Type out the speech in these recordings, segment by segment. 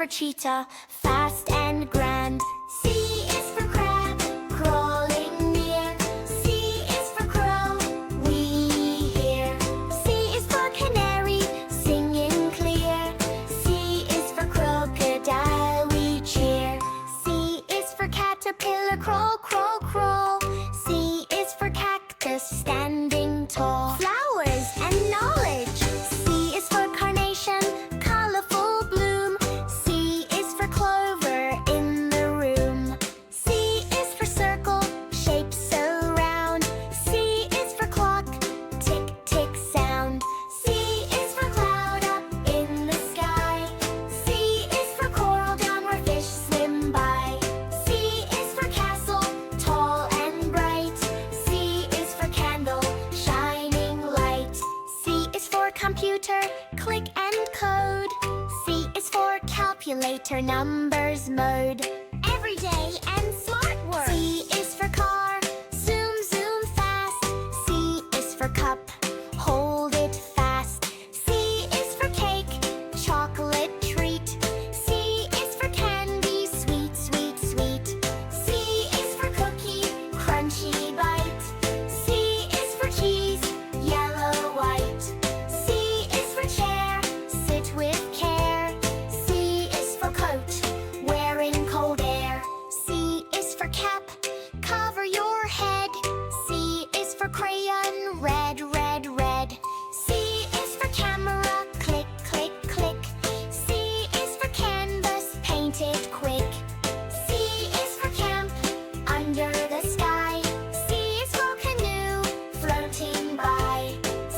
cheetah, fast and grand. C is for crab, crawling near. C is for crow, we hear. C is for canary, singing clear. C is for crocodile, we cheer. C is for caterpillar, crawl, crawl, crawl. C is for cactus, standing tall. Flowers and knowledge. C is for carnation, colorful bloom. C is for clover in the room. C is for circle, shape so round. C is for clock, tick, tick sound. C is for cloud up in the sky. C is for coral down where fish swim by. C is for castle, tall and bright. C is for candle, shining light. C is for computer, click and code. C is for calculator, numbers mode. Everyday and smart work. C is for car, zoom, zoom fast. C is for cup, hold it fast. C is for cake, chocolate treat. C is for candy, sweet, sweet, sweet. C is for cookie, crunchy bite. C is for cheese, yellow, white. C is for chair, sit with care. C is for coat, wearing cold air. C is for cap, cover your head. C is for crayon, red, red, red. C is for camera, click, click, click. C is for canvas, paint it quick. C is for camp, under the sky. C is for canoe, floating by.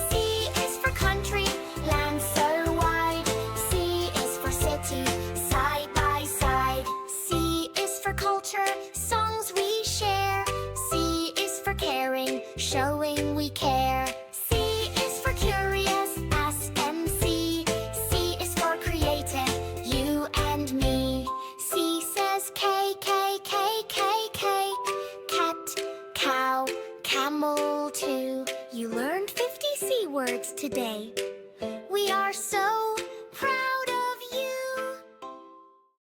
C is for country, land so wide. C is for city, side by side. C is for culture, songs we share. C is for caring, showing we care. C is for curious, ask and see. C is for creative, you and me. C says K, K, K, K, K. Cat, cow, camel too. You learned 50 C words today.